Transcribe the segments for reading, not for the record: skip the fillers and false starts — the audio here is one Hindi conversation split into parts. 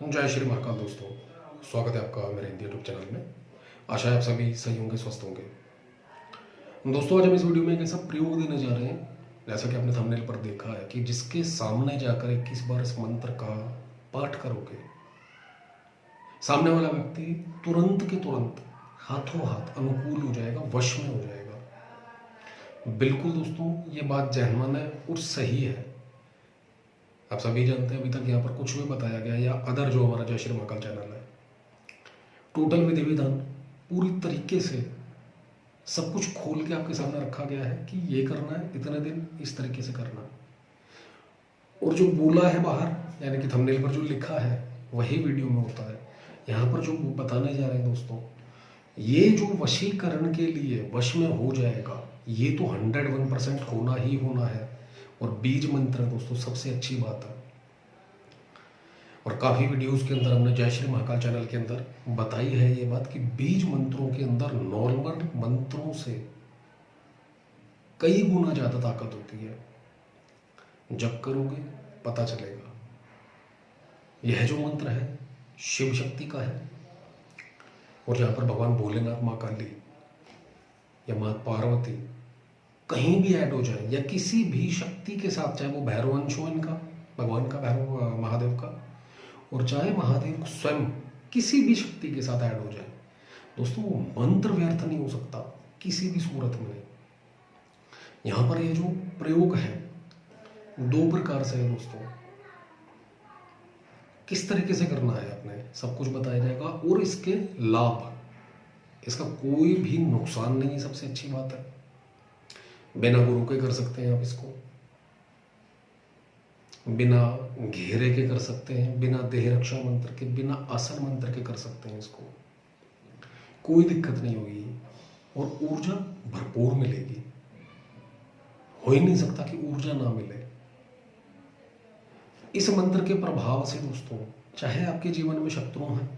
जय श्री महाकाल दोस्तों, स्वागत है आपका मेरे हिंदी यूट्यूब चैनल में। आशा है आप सभी सही होंगे, स्वस्थ होंगे। दोस्तों, आज हम इस वीडियो में एक ऐसा प्रयोग देने जा रहे हैं, जैसा कि आपने थंबनेल पर देखा है, कि जिसके सामने जाकर 21 बार इस मंत्र का पाठ करोगे, सामने वाला व्यक्ति तुरंत के तुरंत हाथों हाथ अनुकूल हो जाएगा, वश में हो जाएगा। बिल्कुल दोस्तों, ये बात जहनमन है और सही है। आप सभी जानते हैं, अभी तक यहाँ पर कुछ भी बताया गया या अदर जो हमारा जय श्री महाकाल चैनल है, टोटल विधि विधान पूरी तरीके से सब कुछ खोल के आपके सामने रखा गया है कि ये करना है, इतने दिन इस तरीके से करना है। और जो बोला है बाहर, यानी कि थंबनेल पर जो लिखा है, वही वीडियो में होता है। यहाँ पर जो बताने जा रहे हैं दोस्तों, ये जो वशीकरण के लिए वश में हो जाएगा, ये तो 101% होना ही होना है। और बीज मंत्र है दोस्तों, सबसे अच्छी बात है। और काफ़ी वीडियोस के अंदर हमने जय श्री महाकाल चैनल के अंदर बताई है ये बात कि बीज मंत्रों के अंदर नॉर्मल मंत्रों से कई गुना ज़्यादा ताकत होती है। जब करोगे पता चलेगा। यह जो मंत्र है शिव शक्ति का है, और जहाँ पर भगवान भोलेनाथ, माँ काली या माँ पार्वती कहीं भी ऐड हो जाए, या किसी भी शक्ति के साथ, चाहे वो भैरवंश हो इनका, भगवान का भैरव महादेव का, और चाहे महादेव स्वयं किसी भी शक्ति के साथ ऐड हो जाए दोस्तों, वो मंत्र व्यर्थ नहीं हो सकता किसी भी सूरत में। यहाँ पर ये जो प्रयोग है 2 प्रकार से है दोस्तों। किस तरीके से करना है आपने, सब कुछ बताया जाएगा। और इसके लाभ, इसका कोई भी नुकसान नहीं है, सबसे अच्छी बात है। बिना गुरु के कर सकते हैं आप इसको, बिना घेरे के कर सकते हैं, बिना देह रक्षा मंत्र के, बिना आसन मंत्र के कर सकते हैं इसको, कोई दिक्कत नहीं होगी। और ऊर्जा भरपूर मिलेगी। हो ही नहीं सकता कि ऊर्जा ना मिले। इस मंत्र के प्रभाव से दोस्तों, चाहे आपके जीवन में शत्रु हैं,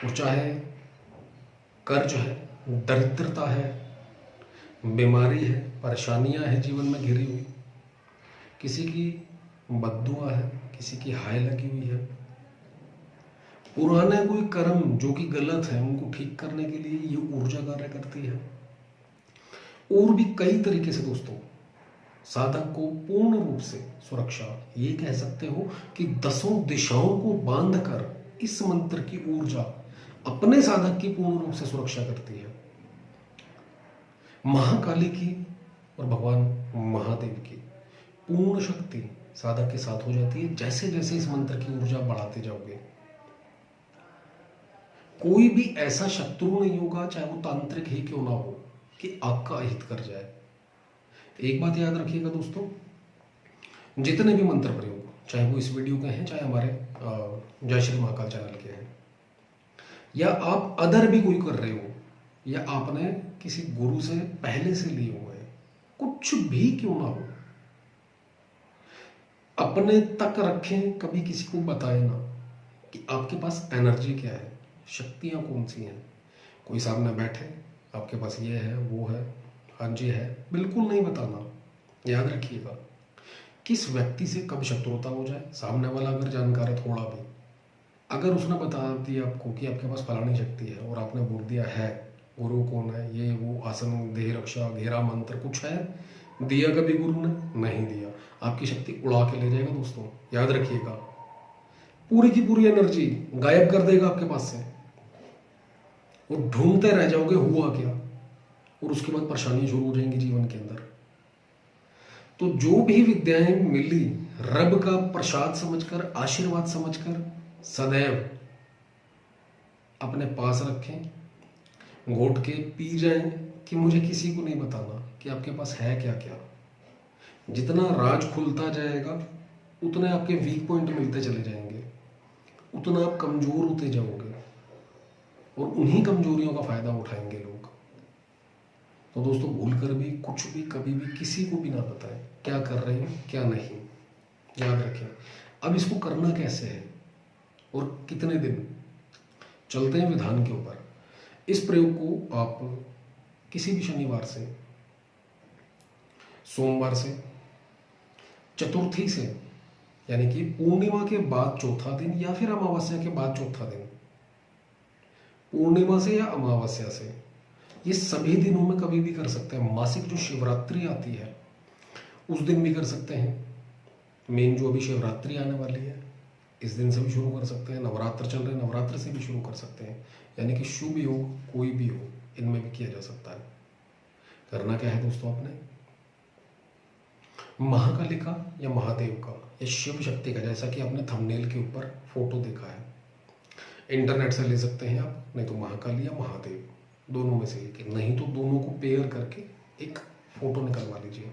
और चाहे कर्ज है, दरिद्रता है, बीमारी है, परेशानियां हैं जीवन में घिरी हुई, किसी की बद्दुआ है, किसी की हाय लगी हुई है, पुराने कोई कर्म जो कि गलत है उनको ठीक करने के लिए ये ऊर्जा कार्य करती है। और भी कई तरीके से दोस्तों साधक को पूर्ण रूप से सुरक्षा, ये कह सकते हो कि 10 दिशाओं को बांधकर इस मंत्र की ऊर्जा अपने साधक की पूर्ण रूप से सुरक्षा करती है। महाकाली की और भगवान महादेव की पूर्ण शक्ति साधक के साथ हो जाती है जैसे जैसे इस मंत्र की ऊर्जा बढ़ाते जाओगे। कोई भी ऐसा शत्रु नहीं होगा, चाहे वो तांत्रिक ही क्यों ना हो, कि आपका अहित कर जाए। एक बात याद रखिएगा दोस्तों, जितने भी मंत्र प्रयोग, चाहे वो इस वीडियो के हैं, चाहे हमारे जय श्री महाकाल चैनल के हैं, या आप अदर भी कोई कर रहे हो, या आपने किसी गुरु से पहले से लिए हुए हैं, कुछ भी क्यों ना हो, अपने तक रखें, कभी किसी को बताएं ना कि आपके पास एनर्जी क्या है, शक्तियां कौन सी हैं। कोई सामने बैठे, आपके पास ये है वो है, हाँ जी है, बिल्कुल नहीं बताना। याद रखिएगा, किस व्यक्ति से कब शत्रुता हो जाए, सामने वाला अगर जानकार है थोड़ा भी, अगर उसने बता दिया आपको कि आपके पास फलानी शक्ति है, और आपने बोल दिया है, गुरु कौन है, ये वो, आसन, देह रक्षा, घेरा मंत्र कुछ है, दिया कभी गुरु ने नहीं दिया, आपकी शक्ति उड़ा के ले जाएगा दोस्तों। याद रखिएगा, पूरी की पूरी एनर्जी गायब कर देगा आपके पास से, और ढूंढते रह जाओगे हुआ क्या, और उसके बाद परेशानी शुरू हो जाएंगी जीवन के अंदर। तो जो भी विद्याएं मिली, रब का प्रसाद समझकर, आशीर्वाद समझकर सदैव अपने पास रखें, घोट के पी जाएं, कि मुझे किसी को नहीं बताना कि आपके पास है क्या क्या। जितना राज खुलता जाएगा, उतने आपके वीक पॉइंट मिलते चले जाएंगे, उतना आप कमजोर होते जाओगे, और उन्हीं कमजोरियों का फायदा उठाएंगे लोग। तो दोस्तों, भूल कर भी कुछ भी कभी भी किसी को भी ना बताएं क्या कर रहे हैं क्या नहीं। याद रखें। अब इसको करना कैसे है और कितने दिन, चलते हैं विधान के ऊपर। इस प्रयोग को आप किसी भी शनिवार से, सोमवार से, चतुर्थी से यानी कि पूर्णिमा के बाद चौथा दिन या फिर अमावस्या के बाद चौथा दिन, पूर्णिमा से या अमावस्या से, ये सभी दिनों में कभी भी कर सकते हैं। मासिक जो शिवरात्रि आती है उस दिन भी कर सकते हैं। मेन जो अभी शिवरात्रि आने वाली है इस दिन से भी शुरू कर सकते हैं। नवरात्र चल रहे हैं, नवरात्र से भी शुरू कर सकते हैं। यानी कि शुभ योग कोई भी हो, इनमें भी किया जा सकता है। करना क्या है दोस्तों, आपने महाकाली का या महादेव का या शिव शक्ति का, जैसा कि आपने थंबनेल के ऊपर फोटो देखा है, इंटरनेट से ले सकते हैं आप, नहीं तो महाकाली या महादेव दोनों में से एक, नहीं तो दोनों को पेयर करके एक फोटो निकलवा लीजिए।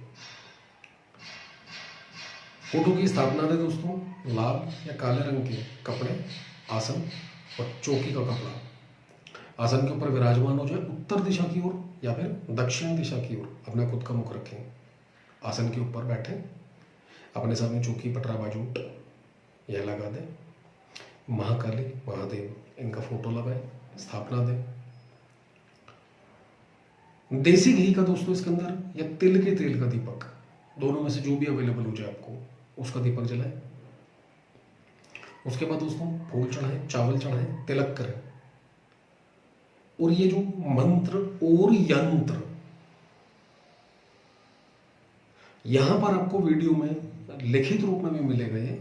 फोटो की स्थापना दें दोस्तों, लाल या काले रंग के कपड़े, आसन और चौकी का कपड़ा आसन के ऊपर विराजमान हो जाए। उत्तर दिशा की ओर या फिर दक्षिण दिशा की ओर अपना खुद का मुख रखें। आसन के ऊपर बैठे, अपने सामने चौकी, पटरा, बाजूट यह लगा दें। महाकाली, महादेव इनका फोटो लगाएं, स्थापना दें। देसी घी का दोस्तों इसके अंदर या तिल के तेल का दीपक, दोनों में से जो भी अवेलेबल हो जाए आपको, उसका दीपक जलाएं। उसके बाद दोस्तों फूल चढ़ाएं, चावल चढ़ाएं, तिलक करें। और ये जो मंत्र और यंत्र यहां पर आपको वीडियो में लिखित रूप में भी मिलेगा ये,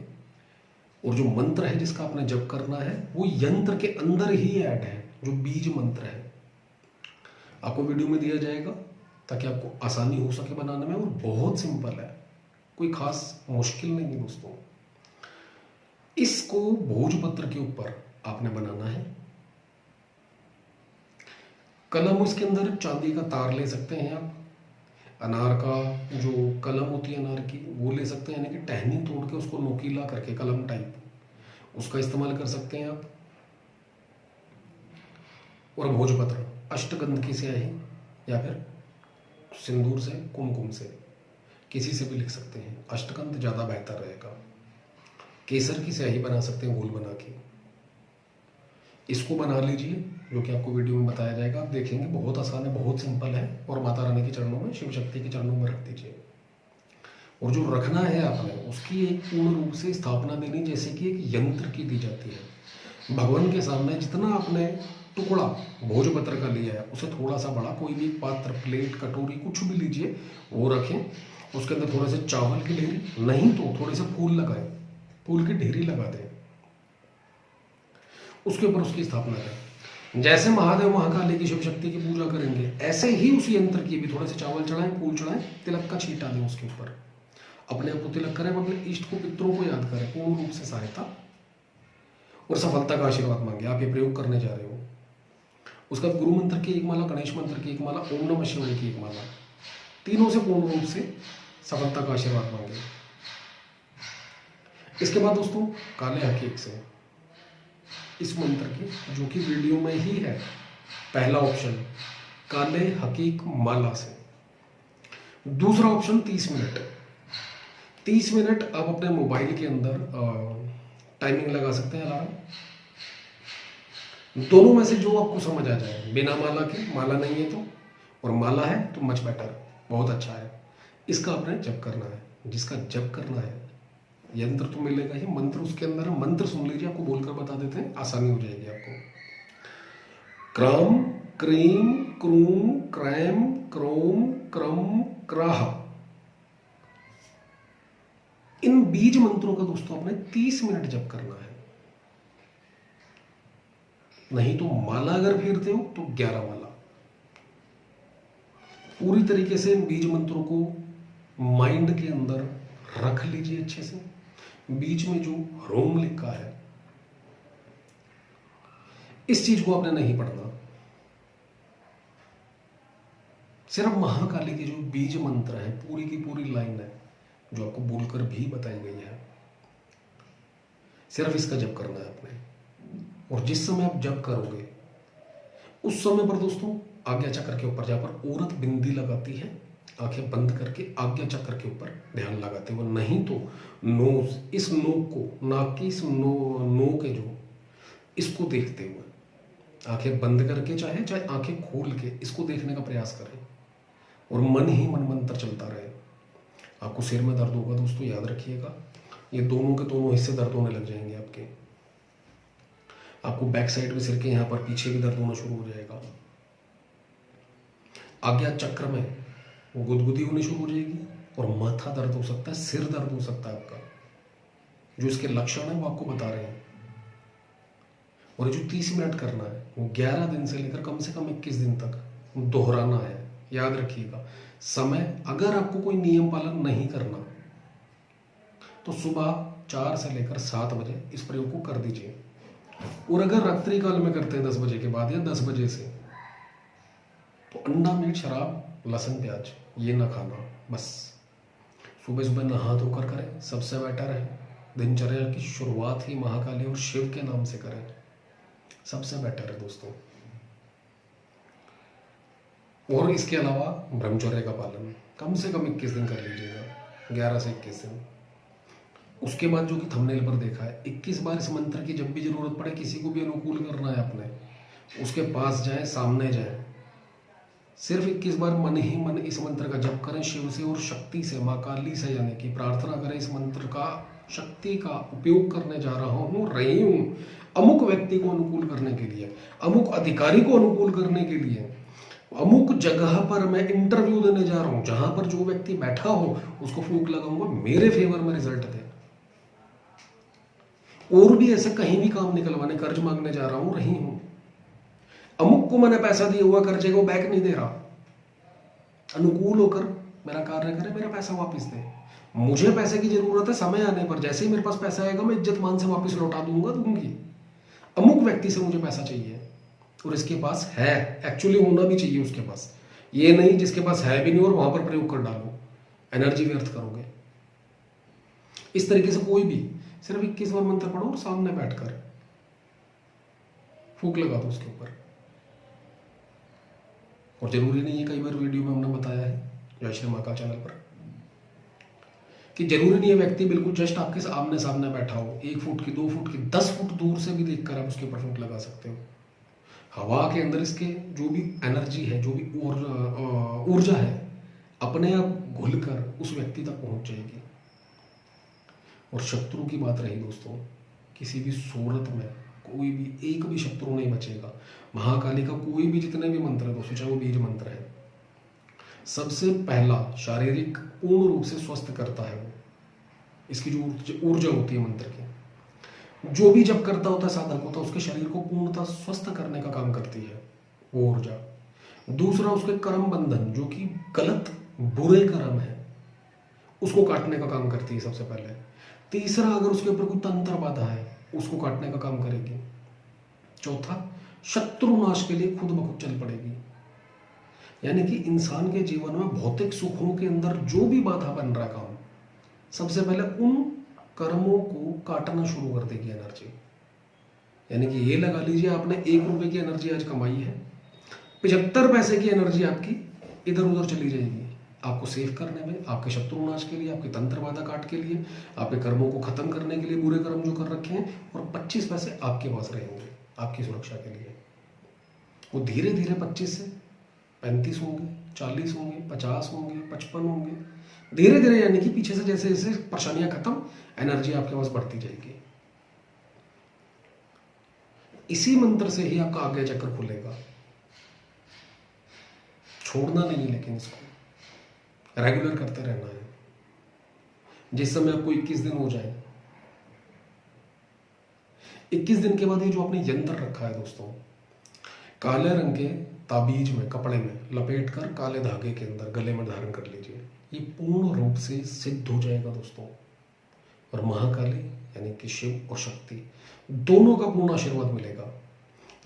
और जो मंत्र है जिसका आपने जप करना है वो यंत्र के अंदर ही ऐड है। जो बीज मंत्र है आपको वीडियो में दिया जाएगा ताकि आपको आसानी हो सके बनाने में, और बहुत सिंपल है, कोई खास मुश्किल नहीं है दोस्तों। इसको भोजपत्र के ऊपर आपने बनाना है। कलम, इसके अंदर चांदी का तार ले सकते हैं आप, अनार का जो कलम होती है अनार की वो ले सकते हैं, यानी कि टहनी तोड़ के उसको नोकीला करके कलम टाइप उसका इस्तेमाल कर सकते हैं आप। और भोजपत्र, अष्टगंध की स्याही या फिर सिंदूर से, कुमकुम से, किसी से भी लिख सकते हैं। अष्टगंध ज़्यादा बेहतर रहेगा। केसर की स्याही बना सकते हैं, घोल बना के। इसको बना लीजिए, जो कि आपको वीडियो में बताया जाएगा। आप देखेंगे बहुत आसान है, बहुत सिंपल है, और माता रानी के चरणों में, शिव शक्ति के चरणों में रख दीजिए। और जो रखना है आपने उसकी एक पूर्ण रूप से स्थापना देनी, जैसे कि एक यंत्र की दी जाती है। भगवान के सामने जितना आपने टुकड़ा भोजपत्र का लिया है उसे थोड़ा सा बड़ा कोई भी पात्र, प्लेट, कटोरी कुछ भी लीजिए, वो रखें। उसके अंदर थोड़े से चावल की ढेरी, नहीं तो थोड़े से फूल लगाएं, फूल की ढेरी लगा दें, उसके ऊपर उसकी स्थापना करें। जैसे महादेव महाकाली की शिव शक्ति की पूजा करेंगे, ऐसे ही उस यंत्र की भी थोड़े से चावल चढ़ाएं, फूल चढ़ाएं, तिलक का छींटा दें उसके ऊपर। अपने आप को तिलक करें, अपने इष्ट को, पितरों को याद करें, पूर्ण रूप से सहायता और सफलता का आशीर्वाद मांगे। आप ये प्रयोग करने जा रहे हो। उसका गुरु मंत्र की एक माला, गणेश मंत्र की एक माला, ओम नमः शिवाय की एक माला, तीनों से पूर्ण रूप से सफलता का आशीर्वाद मांगे। इसके बाद दोस्तों काले हकीक से इस मंत्र के, जो कि वीडियो में ही है, पहला ऑप्शन काले हकीक माला से। दूसरा ऑप्शन 30 मिनट। 30 मिनट आप अपने मोबाइल के अंदर टाइमिंग लगा सकते हैं, अलार्म। दोनों में से जो आपको समझ आ जाए, बिना माला के, माला नहीं है तो, और माला है तो मच बेटर, बहुत अच्छा है। इसका आपने जप करना है। जिसका जप करना है, यंत्र तो मिलेगा ही, मंत्र उसके अंदर है। मंत्र सुन लीजिए, आपको बोलकर बता देते हैं, आसानी हो जाएगी आपको। क्राम क्रीम क्रूम क्रैम क्रोम क्रम क्राह, इन बीज मंत्रों का दोस्तों आपने 30 मिनट जप करना है। नहीं तो माला अगर फेरते हो तो 11 माला। पूरी तरीके से बीज मंत्रों को माइंड के अंदर रख लीजिए अच्छे से। बीच में जो रोम लिखा है, इस चीज को आपने नहीं पढ़ना। सिर्फ महाकाली के जो बीज मंत्र है, पूरी की पूरी लाइन है जो आपको बोलकर भी बताई गई है, सिर्फ इसका जप करना है आपने। और जिस समय आप जप करोगे उस समय पर दोस्तों आज्ञा चक्र के ऊपर, जहां पर औरत बिंदी लगाती है, आंखें बंद करके आज्ञा चक्र के ऊपर ध्यान लगाते हुए, नहीं तो नोज, इस नोक को, नाक की इस नोक है जो, इसको देखते हुए आंखें बंद करके, चाहे चाहे आंखें खोल के इसको देखने का प्रयास करें, और मन ही मन मंत्र चलता रहे। आपको सिर में दर्द होगा दोस्तों, याद रखिएगा, ये दोनों के दोनों हिस्से दर्द होने लग जाएंगे आपके। आपको बैक साइड में सिर के यहाँ पर पीछे भी दर्द होना शुरू हो जाएगा। आज्ञा चक्र में गुदगुदी होनी शुरू हो जाएगी और माथा दर्द हो सकता है, सिर दर्द हो सकता है आपका। जो इसके लक्षण है वो आपको बता रहे हैं। और जो 30 मिनट करना है वो 11 दिन से लेकर कम से कम 21 दिन तक दोहराना है। याद रखिएगा, समय अगर आपको कोई नियम पालन नहीं करना तो सुबह 4 से लेकर 7 बजे इस प्रयोग को कर दीजिए। और अगर रात्रि काल में करते हैं 10 बजे के बाद या 10 बजे से, तो अंडा, मीट, शराब, लहसुन, प्याज ये ना खाना। बस सुबह सुबह नहा धोकर करें, सबसे बेटर है। दिनचर्या की शुरुआत ही महाकाली और शिव के नाम से करें, सबसे बेटर है दोस्तों। और इसके अलावा ब्रह्मचर्य का पालन कम से कम 21 दिन कर लीजिएगा, 11 से 21 दिन। उसके बाद जो कि थंबनेल पर देखा है, 21 बार इस मंत्र की जब भी जरूरत पड़े, किसी को भी अनुकूल करना है अपने, उसके पास जाएं, सामने जाएं, सिर्फ 21 बार मन ही मन इस मंत्र का जप करें शिव से और शक्ति से, माँ काली से, यानी कि प्रार्थना करें इस मंत्र का शक्ति का उपयोग करने जा रहा हूँ, रही हूँ अमुक व्यक्ति को अनुकूल करने के लिए, अमुक अधिकारी को अनुकूल करने के लिए, अमुक जगह पर मैं इंटरव्यू देने जा रहा हूँ, जहां पर जो व्यक्ति बैठा हो उसको फूंक लगाऊंगा, मेरे फेवर में रिजल्ट दे। और भी ऐसे कहीं भी काम निकलवाने, कर्ज मांगने जा रहा हूं, रही हूं, अमुक को मैंने पैसा दिया हुआ, कर्जे को बैक नहीं दे रहा, अनुकूल होकर मेरा कार्य करे, मेरा पैसा वापस दे। मुझे पैसे की जरूरत है, समय आने पर जैसे ही मेरे पास पैसा आएगा मैं इज्जत मान से वापस लौटा दूंगी। अमुक व्यक्ति से मुझे पैसा चाहिए और इसके पास है, एक्चुअली होना भी चाहिए उसके पास, ये नहीं जिसके पास है भी नहीं और वहां पर प्रयोग कर डालो, एनर्जी व्यर्थ करोगे। इस तरीके से कोई भी सिर्फ 21 बार मंत्र पढ़ो और सामने बैठकर फूंक लगा दो उसके ऊपर। और जरूरी नहीं है, कई बार वीडियो में हमने बताया है जय श्री महाकाल चैनल पर, कि जरूरी नहीं है व्यक्ति बिल्कुल जस्ट आपके आमने सामने बैठा हो, 1 फुट की, 2 फुट की, 10 फुट दूर से भी देखकर आप उसके ऊपर फूंक लगा सकते हो। हवा के अंदर इसके जो भी एनर्जी है, जो भी ऊर्जा है, अपने आप घुलकर उस व्यक्ति तक पहुंच जाएगी। और शत्रु की बात रही दोस्तों, किसी भी सूरत में कोई भी एक भी शत्रु नहीं बचेगा। महाकाली का कोई भी जितने भी मंत्र है दोस्तों, चाहे वो बीज मंत्र है, सबसे पहला शारीरिक पूर्ण रूप से स्वस्थ करता है वो। इसकी जो ऊर्जा होती है मंत्र की, जो भी जब करता होता है साधक होता है, उसके शरीर को पूर्णतः स्वस्थ करने का काम करती है वो ऊर्जा। दूसरा, उसके कर्म बंधन जो कि गलत बुरे कर्म है उसको काटने का काम करती है सबसे पहले। तीसरा, अगर उसके ऊपर कोई तंत्र बाधा है उसको काटने का काम करेगी। चौथा, शत्रु नाश के लिए खुद ब खुद चल पड़ेगी। यानी कि इंसान के जीवन में भौतिक सुखों के अंदर जो भी बाधा बन रहा काम, सबसे पहले उन कर्मों को काटना शुरू कर देगी एनर्जी। यानी कि ये लगा लीजिए, आपने 1 रुपए की एनर्जी आज कमाई है, 75 पैसे की एनर्जी आपकी इधर उधर चली जाएगी, आपको सेव करने में, आपके शत्रु नाश के लिए, आपके तंत्र बाधा काट के लिए, आपके कर्मों को खत्म करने के लिए, बुरे कर्म जो कर रखे हैं, और 25 पैसे आपके पास रहेंगे आपकी सुरक्षा के लिए। वो धीरे धीरे 25 से 35 होंगे, 40 होंगे, 50 होंगे, 55 होंगे, धीरे धीरे, यानी कि पीछे से जैसे जैसे परेशानियां खत्म, एनर्जी आपके पास बढ़ती जाएगी। इसी मंत्र से ही आपका आज्ञा चक्र खुलेगा। छोड़ना नहीं है, लेकिन इसको रेगुलर करते रहना है। जिस समय आपको 21 दिन हो जाए, 21 दिन के बाद ये जो आपने यंत्र रखा है दोस्तों, काले रंग के ताबीज में, कपड़े में लपेट कर काले धागे के अंदर गले में धारण कर लीजिए। ये पूर्ण रूप से सिद्ध हो जाएगा दोस्तों। और महाकाली यानी कि शिव और शक्ति दोनों का पूर्ण आशीर्वाद मिलेगा।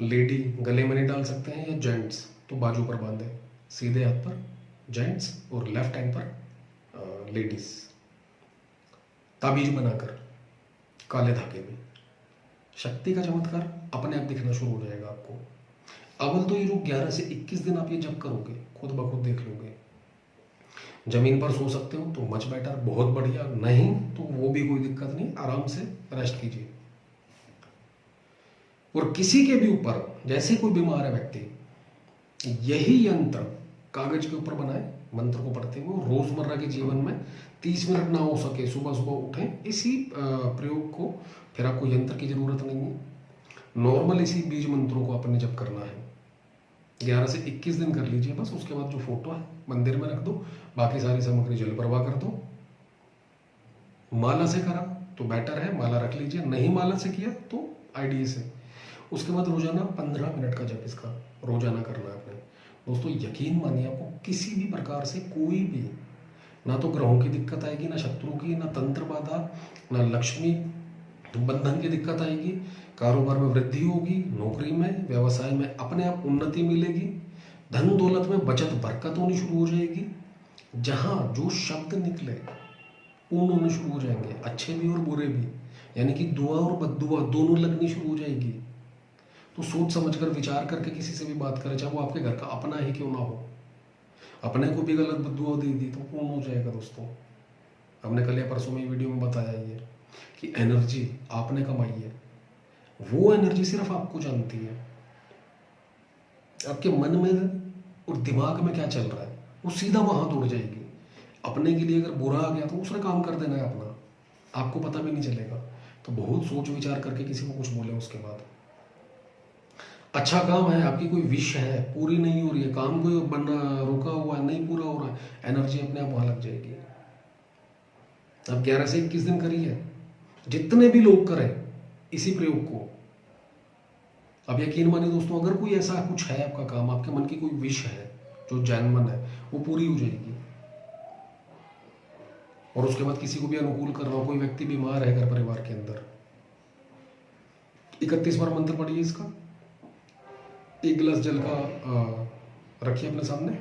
लेडी गले में नहीं डाल सकते हैं, या जेंट्स तो बाजू पर बांधे, सीधे हाथ पर जेंट्स और लेफ्ट हैंड पर लेडीज, ताबीज बनाकर काले धागे में। शक्ति का चमत्कार अपने आप दिखना शुरू हो जाएगा आपको। अव्वल तो ये जो 11 से 21 दिन आप ये जब करोगे, खुद ब खुद देख लोगे। जमीन पर सो सकते हो तो मच बेटर, बहुत बढ़िया, नहीं तो वो भी कोई दिक्कत नहीं, आराम से रेस्ट कीजिए। और किसी के भी ऊपर जैसे कोई बीमार है व्यक्ति, यही यंत्र कागज के ऊपर बनाए, मंत्र को पढ़ते हुए रोजमर्रा के जीवन में 30 मिनट ना हो सके सुबह सुबह उठें इसी प्रयोग को, फिर आपको यंत्र की जरूरत नहीं है, नॉर्मल इसी बीज मंत्रों को आपने जप करना है। 11 से 21 दिन कर लीजिए बस। उसके बाद जो फोटो है मंदिर में रख दो, बाकी सारी सामग्री जल प्रवाह कर दो। माला से करा तो बेटर है, माला रख लीजिए, नहीं माला से किया तो आईडीए से। उसके बाद रोजाना 15 मिनट का जप इसका रोजाना करना है आपने। दोस्तों यकीन मानिए आपको किसी भी प्रकार से कोई भी, ना तो ग्रहों की दिक्कत आएगी, ना शत्रु की, ना तंत्र बाधा, ना लक्ष्मी बंधन की दिक्कत आएगी। कारोबार में वृद्धि होगी, नौकरी में, व्यवसाय में अपने आप उन्नति मिलेगी, धन दौलत में बचत बरकत होनी शुरू हो जाएगी। जहां जो शब्द निकले पूर्ण होने शुरू हो जाएंगे, अच्छे भी और बुरे भी, यानी कि दुआ और बद्दुआ दोनों लगनी शुरू हो जाएगी। तो सोच समझकर विचार करके किसी से भी बात करें, चाहे वो आपके घर का अपना ही क्यों ना हो। अपने को भी गलत बद्दुआ दे दी तो पूर्ण हो जाएगा। दोस्तों हमने कल या परसों में वीडियो में बताया ये कि एनर्जी आपने कमाई है, वो एनर्जी सिर्फ आपको जानती है। आपके मन में और दिमाग में क्या चल रहा है वो सीधा वहां दौड़ जाएगी। अपने के लिए अगर बुरा आ गया तो उसने काम कर देना है अपना, आपको पता भी नहीं चलेगा। तो बहुत सोच विचार करके किसी को कुछ बोले। उसके बाद अच्छा काम है, आपकी कोई विश है पूरी नहीं हो रही है, काम कोई बनना रुका हुआ है, नहीं पूरा हो रहा है, एनर्जी अपने आप वहां लग जाएगी। अब 11 से 21 दिन करिए, जितने भी लोग करें इसी प्रयोग को। अब यकीन मानिए दोस्तों, अगर कोई ऐसा कुछ है आपका काम, आपके मन की कोई विश है जो जैनमन है, वो पूरी हो जाएगी। और उसके बाद किसी को भी अनुकूल कर रहा हो, कोई व्यक्ति बीमार है घर परिवार के अंदर, 31 बार मंत्र पढ़िए इसका। 1 गिलास जल का रखिए अपने सामने,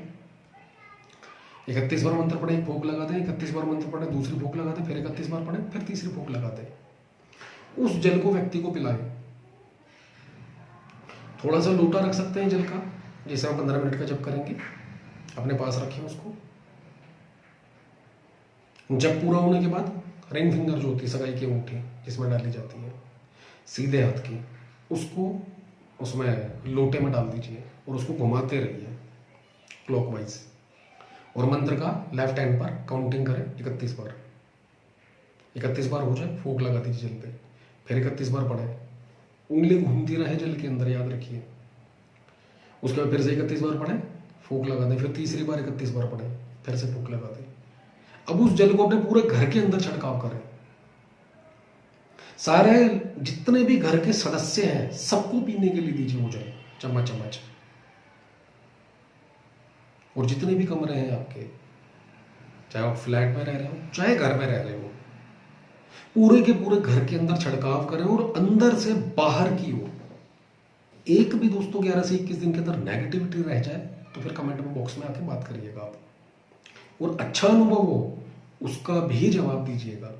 31 बार मंत्र पढ़े, एक फूंक लगा दें, 31 बार मंत्र पढ़े, दूसरी फूंक लगा दें, फिर 31 बार पढ़े, फिर तीसरी फूंक लगा दें। उस जल को व्यक्ति को पिलाएं। थोड़ा सा लोटा रख सकते हैं जल का, जैसे हम 15 मिनट का जप करेंगे, अपने पास रखें उसको। जब पूरा होने के बाद रिंग फिंगर जो होती है, सगाई की अंगूठी जिसमें डाली जाती है सीधे हाथ की, उसको उसमें लोटे में डाल दीजिए और उसको घुमाते रहिए क्लॉकवाइज। और मंत्र का लेफ्ट हैंड पर काउंटिंग करें 31 बार। 31 बार हो जाए फूंक लगा दीजिए जल पे, फिर 31 बार पढ़े, उंगली घूमती रहे जल के अंदर, याद रखिए। उसके बाद फिर से 31 बार पढ़े, फूंक लगा दें, फिर तीसरी बार 31 बार पढ़े, फिर से फूंक लगा दें। अब उस जल को अपने पूरे घर के अंदर छिड़काव करें। सारे जितने भी घर के सदस्य हैं सबको पीने के लिए दीजिए वो जल, चम्मच चम्मच। और जितने भी कमरे हैं आपके, चाहे आप फ्लैट में रह रहे हो चाहे घर में रह रहे हो, पूरे के पूरे घर के अंदर छिड़काव करें और अंदर से बाहर की ओर। एक भी दोस्तों 11 से 21 दिन के अंदर नेगेटिविटी रह जाए तो फिर कमेंट में बॉक्स में आके बात करिएगा आप, और अच्छा अनुभव हो उसका भी जवाब दीजिएगा।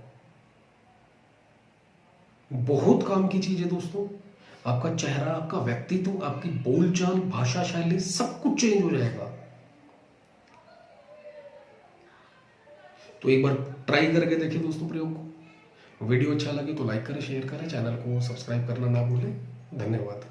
बहुत काम की चीज है दोस्तों। आपका चेहरा, आपका व्यक्तित्व, आपकी बोलचाल, भाषा शैली, सब कुछ चेंज हो जाएगा। तो एक बार ट्राई करके देखिए दोस्तों प्रयोग को। वीडियो अच्छा लगे तो लाइक करें, शेयर करें, चैनल को सब्सक्राइब करना ना भूलें। धन्यवाद।